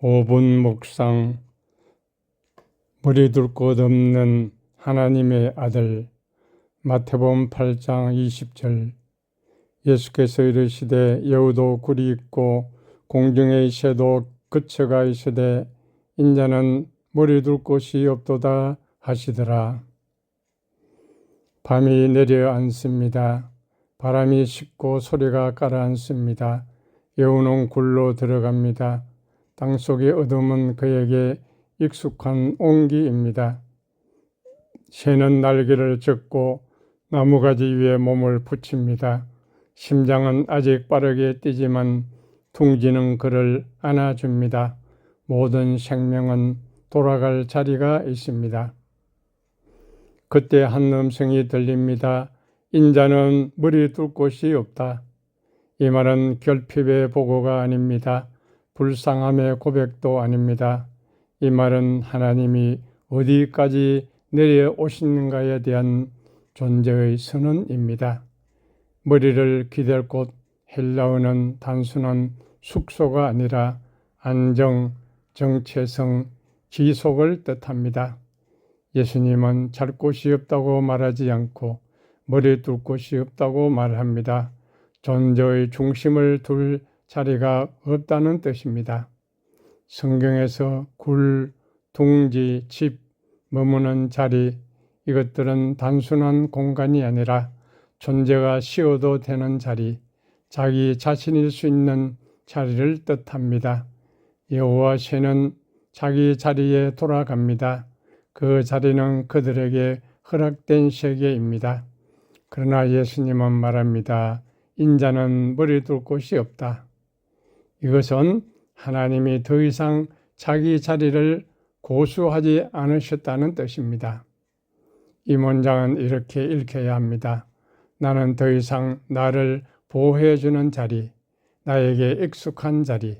5분 묵상. 머리 둘 곳 없는 하나님의 아들. 마태복음 8장 20절. 예수께서 이르시되 여우도 굴이 있고 공중의 새도 그쳐가 있으되 인자는 머리 둘 곳이 없도다 하시더라. 밤이 내려앉습니다. 바람이 씹고 소리가 가라앉습니다. 여우는 굴로 들어갑니다. 땅속의 어둠은 그에게 익숙한 온기입니다. 새는 날개를 젓고 나무가지 위에 몸을 붙입니다. 심장은 아직 빠르게 뛰지만 둥지는 그를 안아줍니다. 모든 생명은 돌아갈 자리가 있습니다. 그때 한 음성이 들립니다. 인자는 머리 둘 곳이 없다. 이 말은 결핍의 보고가 아닙니다. 불쌍함의 고백도 아닙니다. 이 말은 하나님이 어디까지 내려오시는가에 대한 존재의 선언입니다. 머리를 기댈 곳, 헬라어는 단순한 숙소가 아니라 안정, 정체성, 지속을 뜻합니다. 예수님은 잘 곳이 없다고 말하지 않고 머리 둘 곳이 없다고 말합니다. 존재의 중심을 둘 자리가 없다는 뜻입니다. 성경에서 굴, 둥지, 집, 머무는 자리, 이것들은 단순한 공간이 아니라 존재가 쉬어도 되는 자리, 자기 자신일 수 있는 자리를 뜻합니다. 여호와 새는 자기 자리에 돌아갑니다. 그 자리는 그들에게 허락된 세계입니다. 그러나 예수님은 말합니다. 인자는 머리 둘 곳이 없다. 이것은 하나님이 더 이상 자기 자리를 고수하지 않으셨다는 뜻입니다. 이 문장은 이렇게 읽혀야 합니다. 나는 더 이상 나를 보호해주는 자리, 나에게 익숙한 자리,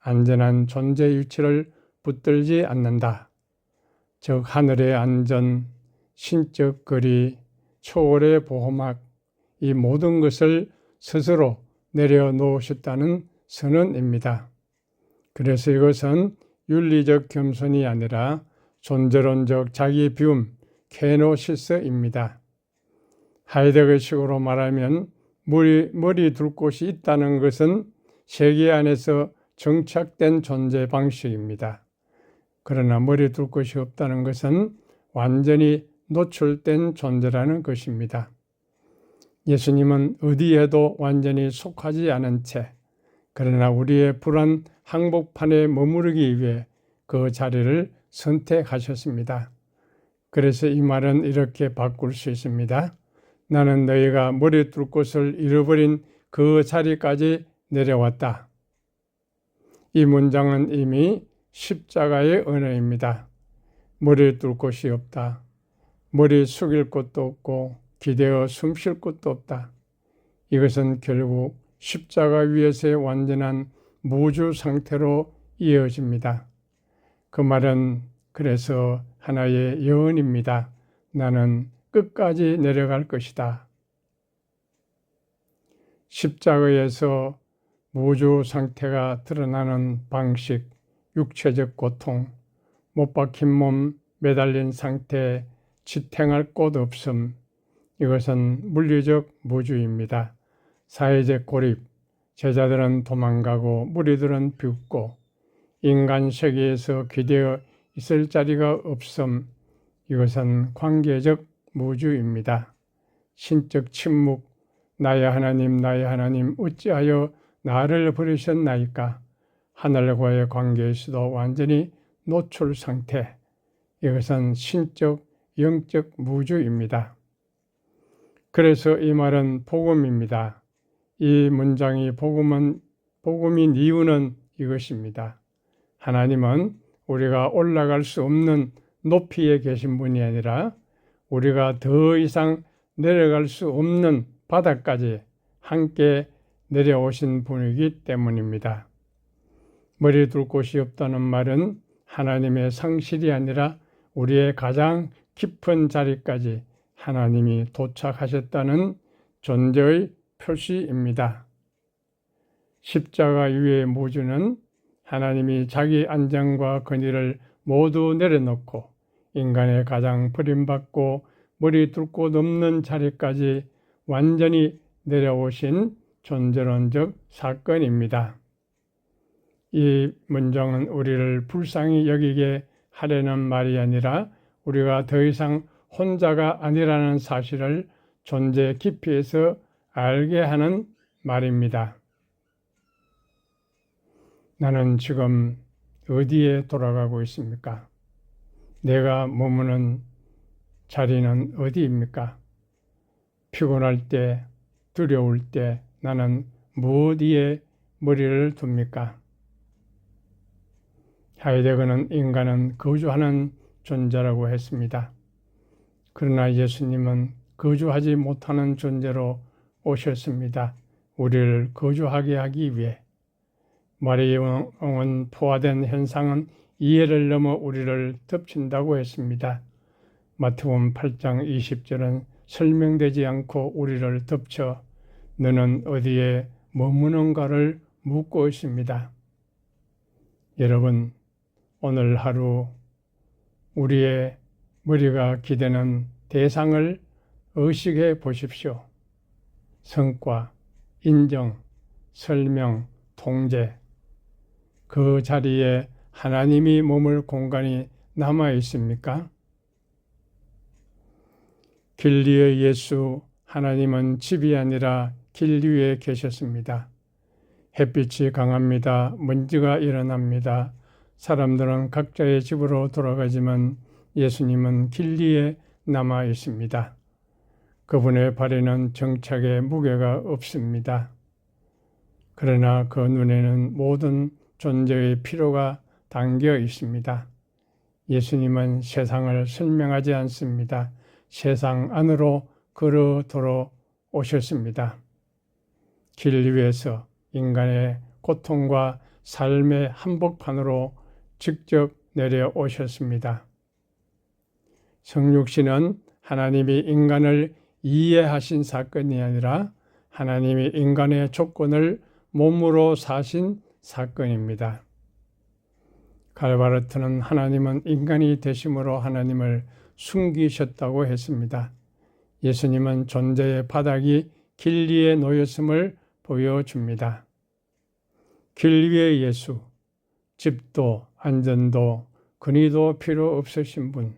안전한 존재 위치를 붙들지 않는다. 즉 하늘의 안전, 신적 거리, 초월의 보호막, 이 모든 것을 스스로 내려놓으셨다는 선언입니다. 그래서 이것은 윤리적 겸손이 아니라 존재론적 자기 비움, 케노시스입니다. 하이데거식으로 말하면 머리 둘 곳이 있다는 것은 세계 안에서 정착된 존재 방식입니다. 그러나 머리 둘 곳이 없다는 것은 완전히 노출된 존재라는 것입니다. 예수님은 어디에도 완전히 속하지 않은 채, 그러나 우리의 불안 항복판에 머무르기 위해 그 자리를 선택하셨습니다. 그래서 이 말은 이렇게 바꿀 수 있습니다. 나는 너희가 머리 둘 곳을 잃어버린 그 자리까지 내려왔다. 이 문장은 이미 십자가의 언어입니다. 머리 둘 곳이 없다. 머리 숙일 곳도 없고 기대어 숨 쉴 곳도 없다. 이것은 결국 십자가 위에서의 완전한 무주 상태로 이어집니다. 그 말은 그래서 하나의 예언입니다. 나는 끝까지 내려갈 것이다. 십자가에서 무주 상태가 드러나는 방식, 육체적 고통, 못 박힌 몸, 매달린 상태, 지탱할 곳 없음, 이것은 물리적 무주입니다. 사회적 고립, 제자들은 도망가고 무리들은 비웃고 인간 세계에서 기대어 있을 자리가 없음, 이것은 관계적 무주입니다. 신적 침묵, 나의 하나님 어찌하여 나를 버리셨나이까? 하늘과의 관계에서도 완전히 노출 상태, 이것은 신적, 영적 무주입니다. 그래서 이 말은 복음입니다. 이 문장이 복음인 이유는 이것입니다. 하나님은 우리가 올라갈 수 없는 높이에 계신 분이 아니라 우리가 더 이상 내려갈 수 없는 바닥까지 함께 내려오신 분이기 때문입니다. 머리 둘 곳이 없다는 말은 하나님의 상실이 아니라 우리의 가장 깊은 자리까지 하나님이 도착하셨다는 존재의 표시입니다. 십자가 위의 무주는 하나님이 자기 안정과 권위를 모두 내려놓고 인간의 가장 버림받고 머리 뚫고 넘는 자리까지 완전히 내려오신 존재론적 사건입니다. 이 문장은 우리를 불쌍히 여기게 하려는 말이 아니라 우리가 더 이상 혼자가 아니라는 사실을 존재 깊이에서 알게 하는 말입니다. 나는 지금 어디에 돌아가고 있습니까? 내가 머무는 자리는 어디입니까? 피곤할 때, 두려울 때 나는 무엇 위에 머리를 둡니까? 하이데거는 인간은 거주하는 존재라고 했습니다. 그러나 예수님은 거주하지 못하는 존재로 오셨습니다. 우리를 거주하게 하기 위해. 말의 영은 포화된 현상은 이해를 넘어 우리를 덮친다고 했습니다. 마태복음 8장 20절은 설명되지 않고 우리를 덮쳐 너는 어디에 머무는가를 묻고 있습니다. 여러분, 오늘 하루 우리의 머리가 기대는 대상을 의식해 보십시오. 성과, 인정, 설명, 통제. 그 자리에 하나님이 머물 공간이 남아 있습니까? 길 위의 예수, 하나님은 집이 아니라 길 위에 계셨습니다. 햇빛이 강합니다. 먼지가 일어납니다. 사람들은 각자의 집으로 돌아가지만 예수님은 길 위에 남아 있습니다. 그분의 발에는 정착의 무게가 없습니다. 그러나 그 눈에는 모든 존재의 필요가 담겨 있습니다. 예수님은 세상을 설명하지 않습니다. 세상 안으로 걸어 들어오셨습니다. 길 위에서 인간의 고통과 삶의 한복판으로 직접 내려오셨습니다. 성육신은 하나님이 인간을 이해하신 사건이 아니라 하나님이 인간의 조건을 몸으로 사신 사건입니다. 갈바르트는 하나님은 인간이 되심으로 하나님을 숨기셨다고 했습니다. 예수님은 존재의 바닥이 길 위에 놓였음을 보여줍니다. 길 위의 예수, 집도 안전도 근위도 필요 없으신 분,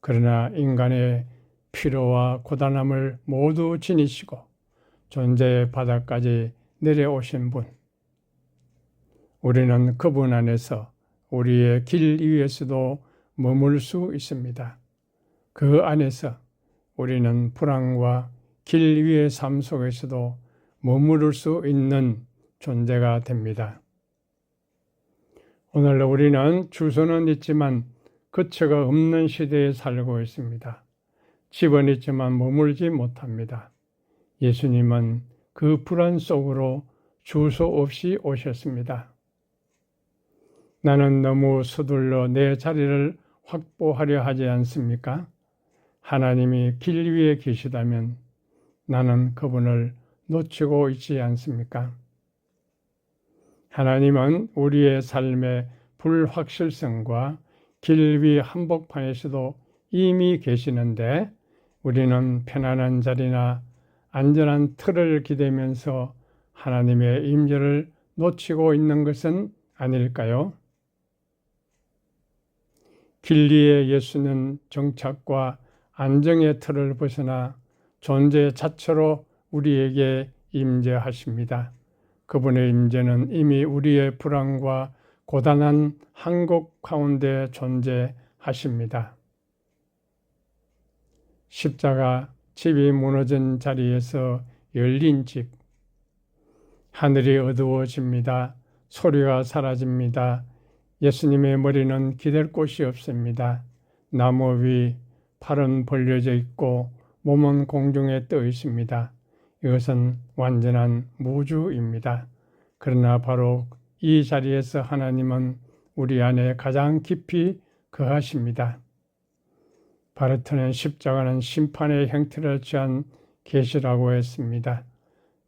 그러나 인간의 피로와 고단함을 모두 지니시고 존재의 바닥까지 내려오신 분. 우리는 그분 안에서 우리의 길 위에서도 머물 수 있습니다. 그 안에서 우리는 불안과 길 위의 삶 속에서도 머무를 수 있는 존재가 됩니다. 오늘 우리는 주소는 있지만 거처가 없는 시대에 살고 있습니다. 집은 있지만 머물지 못합니다. 예수님은 그 불안 속으로 주소 없이 오셨습니다. 나는 너무 서둘러 내 자리를 확보하려 하지 않습니까? 하나님이 길 위에 계시다면 나는 그분을 놓치고 있지 않습니까? 하나님은 우리의 삶의 불확실성과 길 위 한복판에서도 이미 계시는데 우리는 편안한 자리나 안전한 틀을 기대면서 하나님의 임재를 놓치고 있는 것은 아닐까요? 길 위의 예수는 정착과 안정의 틀을 벗어나 존재 자체로 우리에게 임재하십니다. 그분의 임재는 이미 우리의 불안과 고단한 한국 가운데 존재하십니다. 십자가 집이 무너진 자리에서 열린 집, 하늘이 어두워집니다. 소리가 사라집니다. 예수님의 머리는 기댈 곳이 없습니다. 나무 위 팔은 벌려져 있고 몸은 공중에 떠 있습니다. 이것은 완전한 무주입니다. 그러나 바로 이 자리에서 하나님은 우리 안에 가장 깊이 거하십니다. 바르트는 십자가는 심판의 형태를 취한 계시라고 했습니다.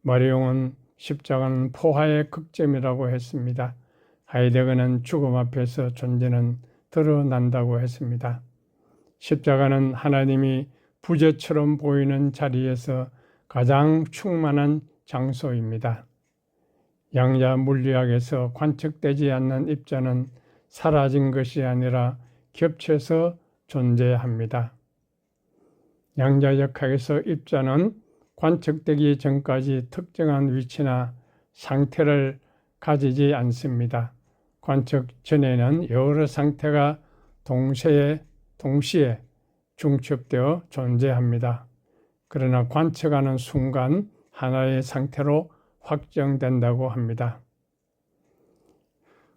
마리옹은 십자가는 포화의 극점이라고 했습니다. 하이데거는 죽음 앞에서 존재는 드러난다고 했습니다. 십자가는 하나님이 부재처럼 보이는 자리에서 가장 충만한 장소입니다. 양자 물리학에서 관측되지 않는 입자는 사라진 것이 아니라 겹쳐서 존재합니다. 양자역학에서 입자는 관측되기 전까지 특정한 위치나 상태를 가지지 않습니다. 관측 전에는 여러 상태가 동시에 중첩되어 존재합니다. 그러나 관측하는 순간 하나의 상태로 확정된다고 합니다.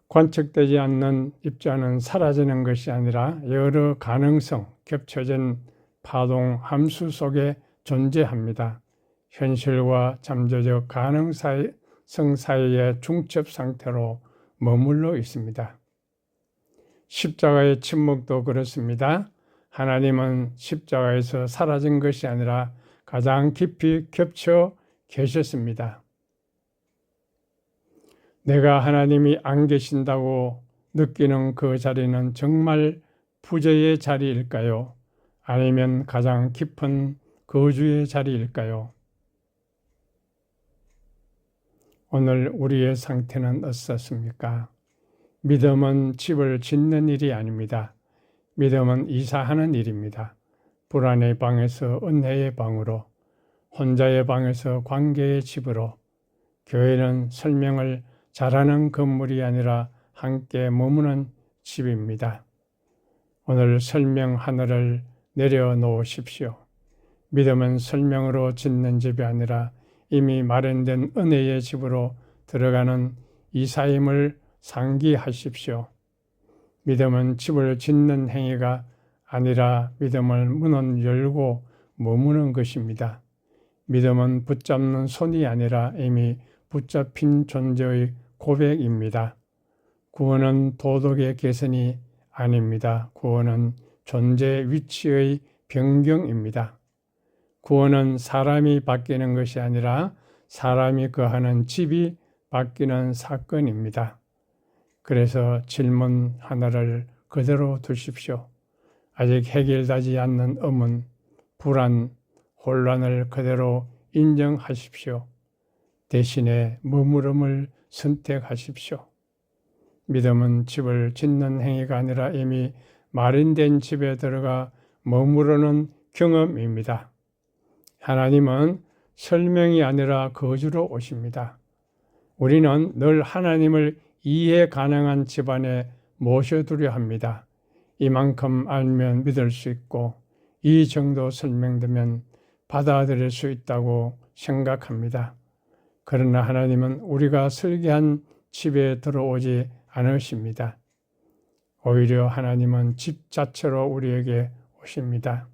관측되지 않는 입자는 사라지는 것이 아니라 여러 가능성, 겹쳐진 파동 함수 속에 존재합니다. 현실과 잠재적 가능성 사이의 중첩 상태로 머물러 있습니다. 십자가의 침묵도 그렇습니다. 하나님은 십자가에서 사라진 것이 아니라 가장 깊이 겹쳐 계셨습니다. 내가 하나님이 안 계신다고 느끼는 그 자리는 정말 부재의 자리일까요? 아니면 가장 깊은 거주의 자리일까요? 오늘 우리의 상태는 어떻습니까? 믿음은 집을 짓는 일이 아닙니다. 믿음은 이사하는 일입니다. 불안의 방에서 은혜의 방으로, 혼자의 방에서 관계의 집으로, 교회는 설명을 잘하는 건물이 아니라 함께 머무는 집입니다. 오늘 설명 하늘을 내려놓으십시오. 믿음은 설명으로 짓는 집이 아니라 이미 마련된 은혜의 집으로 들어가는 이사임을 상기하십시오. 믿음은 집을 짓는 행위가 아니라 믿음을 문을 열고 머무는 것입니다. 믿음은 붙잡는 손이 아니라 이미 붙잡힌 존재의 고백입니다. 구원은 도덕의 개선이 아닙니다. 구원은 존재 위치의 변경입니다. 구원은 사람이 바뀌는 것이 아니라 사람이 거하는 집이 바뀌는 사건입니다. 그래서 질문 하나를 그대로 두십시오. 아직 해결되지 않는 의문, 불안, 혼란을 그대로 인정하십시오. 대신에 머무름을 선택하십시오. 믿음은 집을 짓는 행위가 아니라 이미 마련된 집에 들어가 머무르는 경험입니다. 하나님은 설명이 아니라 거주로 오십니다. 우리는 늘 하나님을 이해 가능한 집안에 모셔두려 합니다. 이만큼 알면 믿을 수 있고 이 정도 설명되면 받아들일 수 있다고 생각합니다. 그러나 하나님은 우리가 설계한 집에 들어오지 않으십니다. 오히려 하나님은 집 자체로 우리에게 오십니다.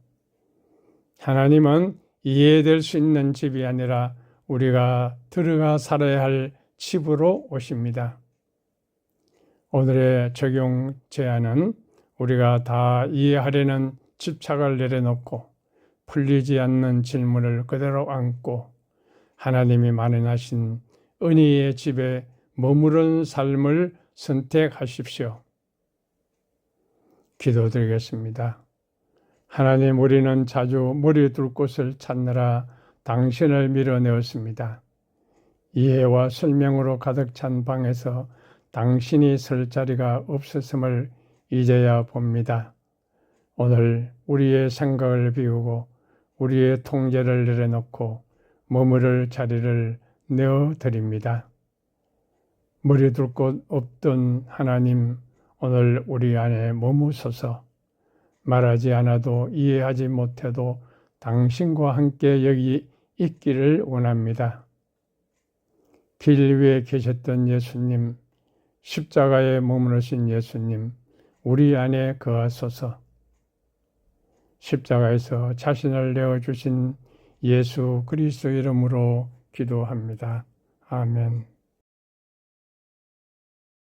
하나님은 이해될 수 있는 집이 아니라 우리가 들어가 살아야 할 집으로 오십니다. 오늘의 적용 제안은 우리가 다 이해하려는 집착을 내려놓고 풀리지 않는 질문을 그대로 안고 하나님이 마련하신 은혜의 집에 머무른 삶을 선택하십시오. 기도드리겠습니다. 하나님, 우리는 자주 머리둘 곳을 찾느라 당신을 밀어내었습니다. 이해와 설명으로 가득 찬 방에서 당신이 설 자리가 없었음을 이제야 봅니다. 오늘 우리의 생각을 비우고 우리의 통제를 내려놓고 머무를 자리를 내어드립니다. 머리둘 곳 없던 하나님, 오늘 우리 안에 머무소서. 말하지 않아도 이해하지 못해도 당신과 함께 여기 있기를 원합니다. 길 위에 계셨던 예수님, 십자가에 머무르신 예수님, 우리 안에 거하소서. 십자가에서 자신을 내어주신 예수 그리스도 이름으로 기도합니다. 아멘.